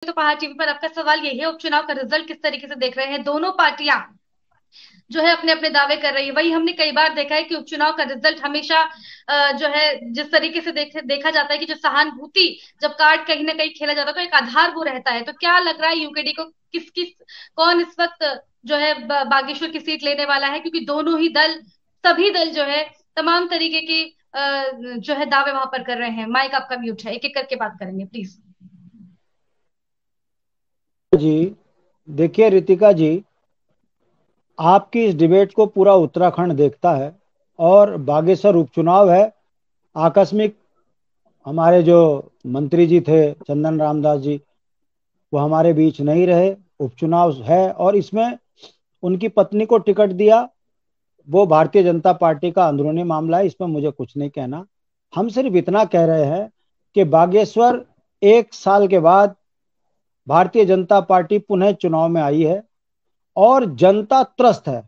तो पहाड़ टीवी पर आपका सवाल यही है, उपचुनाव का रिजल्ट किस तरीके से देख रहे हैं। दोनों पार्टियां जो है अपने अपने दावे कर रही है। वही हमने कई बार देखा है कि उपचुनाव का रिजल्ट हमेशा जो है जिस तरीके से देखा जाता है कि जो सहानुभूति जब कार्ड कहीं ना कहीं खेला जाता है तो एक आधार वो रहता है। तो क्या लग रहा है यूकेडी को किस किस कौन इस वक्त जो है बागेश्वर की सीट लेने वाला है, क्योंकि दोनों ही दल सभी दल जो है तमाम तरीके की जो है दावे वहां पर कर रहे हैं। माइक आपका म्यूट है, एक एक करके बात करेंगे प्लीज। जी, देखिए रितिका जी, आपकी इस डिबेट को पूरा उत्तराखंड देखता है और बागेश्वर उपचुनाव है। आकस्मिक हमारे जो मंत्री जी थे चंदन रामदास जी, वो हमारे बीच नहीं रहे। उपचुनाव है और इसमें उनकी पत्नी को टिकट दिया, वो भारतीय जनता पार्टी का अंदरूनी मामला है, इसमें मुझे कुछ नहीं कहना। हम सिर्फ इतना कह रहे हैं कि बागेश्वर 1 साल के बाद भारतीय जनता पार्टी पुनः चुनाव में आई है और जनता त्रस्त है।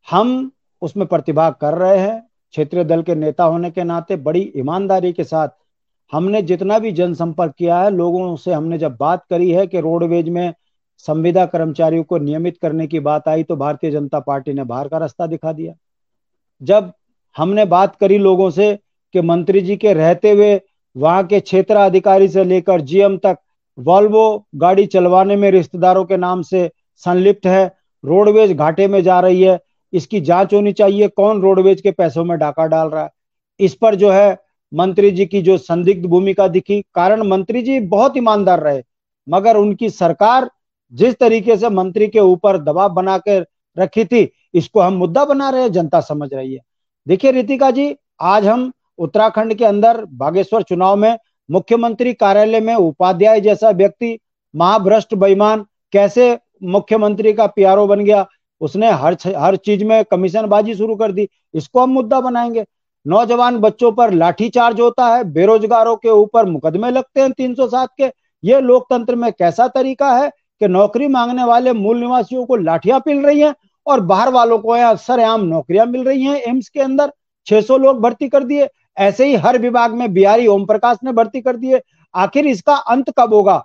हम उसमें प्रतिभाग कर रहे हैं। क्षेत्रीय दल के नेता होने के नाते बड़ी ईमानदारी के साथ हमने जितना भी जनसंपर्क किया है, लोगों से हमने जब बात करी है कि रोडवेज में संविदा कर्मचारियों को नियमित करने की बात आई तो भारतीय जनता पार्टी ने बाहर का रास्ता दिखा दिया। जब हमने बात करी लोगों से कि मंत्री जी के रहते हुए वहां के क्षेत्र अधिकारी से लेकर जीएम तक वॉल्वो गाड़ी चलवाने में रिश्तेदारों के नाम से संलिप्त है, रोडवेज घाटे में जा रही है, इसकी जांच होनी चाहिए, कौन रोडवेज के पैसों में डाका डाल रहा है, इस पर जो है मंत्री जी की जो संदिग्ध भूमिका दिखी। कारण मंत्री जी बहुत ईमानदार रहे, मगर उनकी सरकार जिस तरीके से मंत्री के ऊपर दबाव बना के रखी थी, इसको हम मुद्दा बना रहे हैं, जनता समझ रही है। देखिए रितिका जी, आज हम उत्तराखंड के अंदर बागेश्वर चुनाव में मुख्यमंत्री कार्यालय में उपाध्याय जैसा व्यक्ति, महाभ्रष्ट बेईमान, कैसे मुख्यमंत्री का पीआरओ बन गया, उसने हर चीज में कमीशनबाजी शुरू कर दी, इसको हम मुद्दा बनाएंगे। नौजवान बच्चों पर लाठीचार्ज होता है, बेरोजगारों के ऊपर मुकदमे लगते हैं 307 के। ये लोकतंत्र में कैसा तरीका है कि नौकरी मांगने वाले मूल निवासियों को लाठियां पिल रही हैं और बाहर वालों को यहाँ सरेआम नौकरियां मिल रही हैं। एम्स के अंदर 600 लोग भर्ती कर दिए, ऐसे ही हर विभाग में बिहारी ओम प्रकाश ने भर्ती कर दिए। आखिर इसका अंत कब होगा?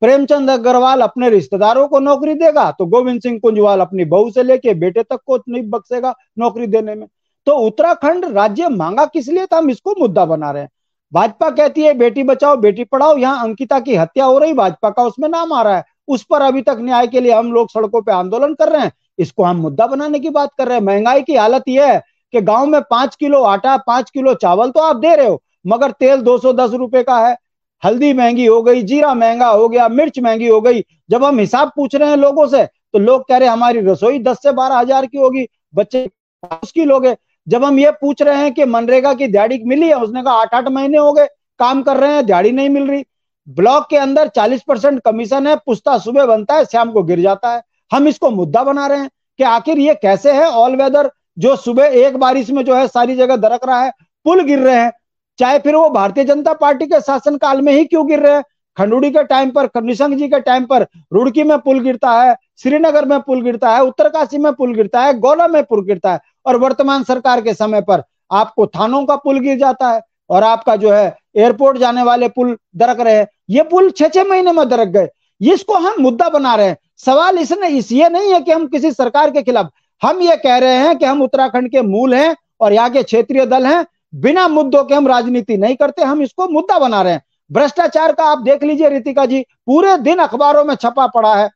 प्रेमचंद अग्रवाल अपने रिश्तेदारों को नौकरी देगा तो गोविंद सिंह कुंजवाल अपनी बहू से लेके बेटे तक को नहीं बख्शेगा नौकरी देने में। तो उत्तराखंड राज्य मांगा किस लिए था, हम इसको मुद्दा बना रहे हैं। भाजपा कहती है बेटी बचाओ बेटी पढ़ाओ, यहाँ अंकिता की हत्या हो रही, भाजपा का उसमें नाम आ रहा है, उस पर अभी तक न्याय के लिए हम लोग सड़कों पे आंदोलन कर रहे हैं, इसको हम मुद्दा बनाने की बात कर रहे हैं। महंगाई की हालत यह है कि गांव में 5 किलो आटा 5 किलो चावल तो आप दे रहे हो, मगर तेल 210 रुपए का है, हल्दी महंगी हो गई, जीरा महंगा हो गया, मिर्च महंगी हो गई। जब हम हिसाब पूछ रहे हैं लोगों से तो लोग कह रहे हैं हमारी रसोई 10 से 12 हजार की होगी, बच्चे मुश्किल हो गए। जब हम ये पूछ रहे हैं कि मनरेगा की दिहाड़ी मिली है, उसने कहा 8-8 महीने हो गए काम कर रहे हैं, दिहाड़ी नहीं मिल रही। ब्लॉक के अंदर 40% कमीशन है, पुश्ता सुबह बनता है शाम को गिर जाता है। हम इसको मुद्दा बना रहे हैं कि आखिर ये कैसे है ऑल वेदर, जो सुबह एक बारिश में जो है सारी जगह दरक रहा है, पुल गिर रहे हैं, चाहे फिर वो भारतीय जनता पार्टी के शासनकाल में ही क्यों गिर रहे हैं। खंडूड़ी के टाइम पर, निशंक जी के टाइम पर रुड़की में पुल गिरता है, श्रीनगर में पुल गिरता है, उत्तरकाशी में पुल गिरता है, गौला में पुल गिरता है, और वर्तमान सरकार के समय पर आपको थानों का पुल गिर जाता है और आपका जो है एयरपोर्ट जाने वाले पुल दरक रहे हैं। ये पुल 6-6 महीने में दरक गए, इसको हम मुद्दा बना रहे हैं। सवाल इसने इस ये नहीं है कि हम किसी सरकार के खिलाफ, हम ये कह रहे हैं कि हम उत्तराखंड के मूल हैं और यहाँ के क्षेत्रीय दल हैं, बिना मुद्दों के हम राजनीति नहीं करते, हम इसको मुद्दा बना रहे हैं। भ्रष्टाचार का आप देख लीजिए रितिका जी, पूरे दिन अखबारों में छपा पड़ा है।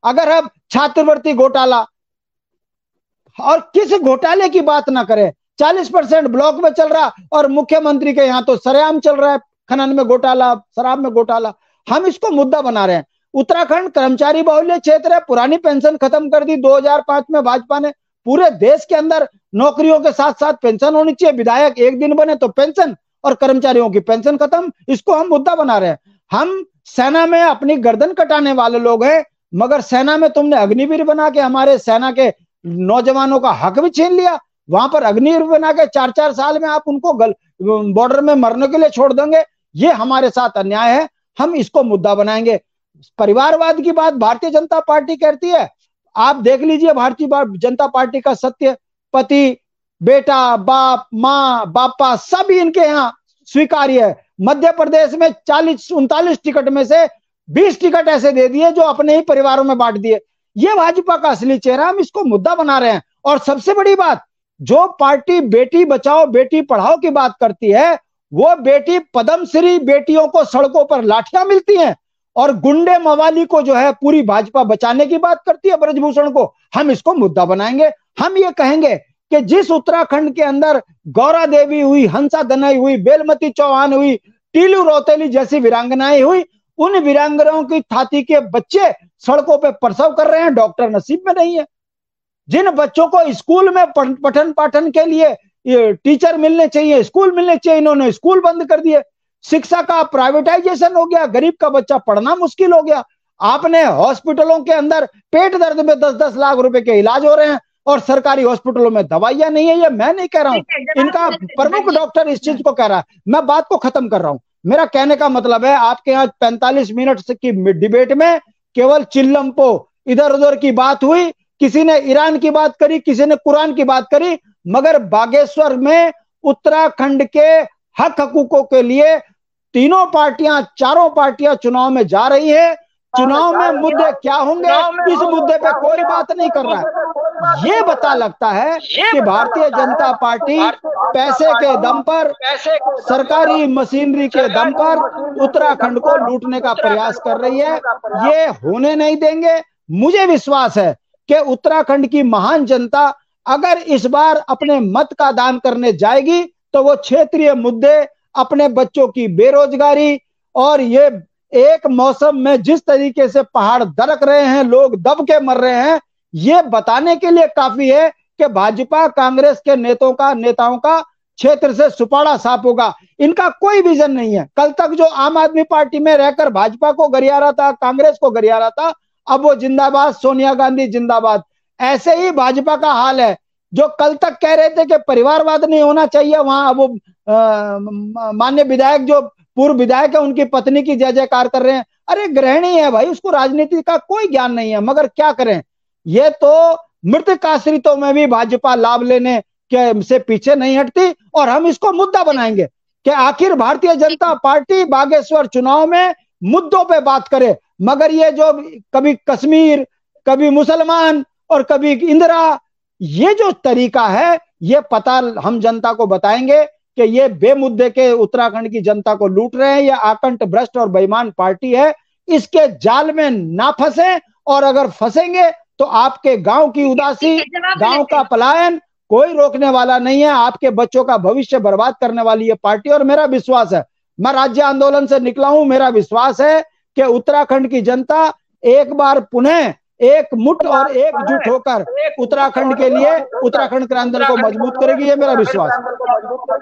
अगर अब छात्रवृत्ति घोटाला, और किस घोटाले की बात ना करें, 40% ब्लॉक में चल रहा और मुख्यमंत्री के यहाँ तो सरेआम चल रहा है, खनन में घोटाला, शराब में घोटाला, हम इसको मुद्दा बना रहे हैं। उत्तराखंड कर्मचारी बाहुल्य क्षेत्र है, पुरानी पेंशन खत्म कर दी 2005 में भाजपा ने। पूरे देश के अंदर नौकरियों के साथ साथ पेंशन होनी चाहिए, विधायक एक दिन बने तो पेंशन, और कर्मचारियों की पेंशन खत्म, इसको हम मुद्दा बना रहे हैं। हम सेना में अपनी गर्दन कटाने वाले लोग हैं, मगर सेना में तुमने अग्निवीर बना के हमारे सेना के नौजवानों का हक भी छीन लिया। वहां पर अग्निवीर बना के 4-4 साल में आप उनको बॉर्डर में मरने के लिए छोड़ देंगे, ये हमारे साथ अन्याय है, हम इसको मुद्दा बनाएंगे। परिवारवाद की बात भारतीय जनता पार्टी करती है, आप देख लीजिए भारतीय जनता पार्टी का सत्य, पति बेटा बाप माँ बापा सभी इनके यहाँ स्वीकार्य है। मध्य प्रदेश में 40-39 टिकट में से 20 टिकट ऐसे दे दिए जो अपने ही परिवारों में बांट दिए। ये भाजपा का असली चेहरा, हम इसको मुद्दा बना रहे हैं। और सबसे बड़ी बात, जो पार्टी बेटी बचाओ बेटी पढ़ाओ की बात करती है, वो बेटी पद्मश्री बेटियों को सड़कों पर लाठियां मिलती हैं, और गुंडे मवाली को जो है पूरी भाजपा बचाने की बात करती है, ब्रजभूषण को। हम इसको मुद्दा बनाएंगे। हम ये कहेंगे कि जिस उत्तराखंड के अंदर गौरा देवी हुई, हंसा दनाई हुई, बेलमती चौहान हुई, टीलू रौतेली जैसी वीरांगनाएं हुई, उन वीरांगनाओं की थाती के बच्चे सड़कों पे प्रसव कर रहे हैं, डॉक्टर नसीब में नहीं है। जिन बच्चों को स्कूल में पठन पाठन के लिए टीचर मिलने चाहिए, स्कूल मिलने चाहिए, इन्होंने स्कूल बंद कर दिए। शिक्षा का प्राइवेटाइजेशन हो गया, गरीब का बच्चा पढ़ना मुश्किल हो गया। आपने हॉस्पिटलों के अंदर पेट दर्द में 10-10 लाख रुपए के इलाज हो रहे हैं, और सरकारी हॉस्पिटलों में दवाइयां नहीं है। ये मैं नहीं कह रहा हूं, इनका प्रमुख डॉक्टर इस चीज को कह रहा है। मैं बात को खत्म कर रहा हूं। मेरा कहने का मतलब है, आपके यहाँ 45 मिनट की डिबेट में केवल चिल्लमपो इधर उधर की बात हुई, किसी ने ईरान की बात करी, किसी ने कुरान की बात करी, मगर बागेश्वर में उत्तराखंड के हक हकूकों के लिए तीनों पार्टियां, चारों पार्टियां चुनाव में जा रही है। चुनाव में मुद्दे क्या होंगे, इस मुद्दे पे कोई बात नहीं कर रहा है। ये बता लगता है कि भारतीय जनता पार्टी पैसे के दम पर, सरकारी मशीनरी के दम पर उत्तराखंड को लूटने का प्रयास कर रही है। ये होने नहीं देंगे। मुझे विश्वास है कि उत्तराखंड की महान जनता अगर इस बार अपने मत का दान करने जाएगी, तो वो क्षेत्रीय मुद्दे, अपने बच्चों की बेरोजगारी, और ये एक मौसम में जिस तरीके से पहाड़ दरक रहे हैं, लोग दब के मर रहे हैं, ये बताने के लिए काफी है कि भाजपा कांग्रेस के नेताओं का क्षेत्र से सुपाड़ा साफ होगा। इनका कोई विजन नहीं है। कल तक जो आम आदमी पार्टी में रहकर भाजपा को गरिया रहा था, कांग्रेस को गरिया रहा था, अब वो जिंदाबाद, सोनिया गांधी जिंदाबाद। ऐसे ही भाजपा का हाल है। जो कल तक कह रहे थे कि परिवारवाद नहीं होना चाहिए, वहां वो माननीय विधायक, जो पूर्व विधायक है, उनकी पत्नी की जय जयकार कर रहे हैं। अरे गृहिणी है भाई, उसको राजनीति का कोई ज्ञान नहीं है, मगर क्या करें। ये तो मृतक आश्रितों में भी भाजपा लाभ लेने के से पीछे नहीं हटती, और हम इसको मुद्दा बनाएंगे कि आखिर भारतीय जनता पार्टी बागेश्वर चुनाव में मुद्दों पे बात करे। मगर ये जो कभी कश्मीर, कभी मुसलमान और कभी इंदिरा, ये जो तरीका है, ये पता हम जनता को बताएंगे कि ये बेमुद्दे के उत्तराखंड की जनता को लूट रहे हैं। ये आकंठ भ्रष्ट और बेईमान पार्टी है। इसके जाल में ना फंसे, और अगर फंसेंगे तो आपके गांव की उदासी, गांव का पलायन कोई रोकने वाला नहीं है। आपके बच्चों का भविष्य बर्बाद करने वाली ये पार्टी। और मेरा विश्वास है, मैं राज्य आंदोलन से निकला हूं, मेरा विश्वास है कि उत्तराखंड की जनता एक बार पुनः एक मुठ और एकजुट होकर उत्तराखंड के लिए, उत्तराखंड क्रांति को मजबूत करेगी। ये मेरा विश्वास है।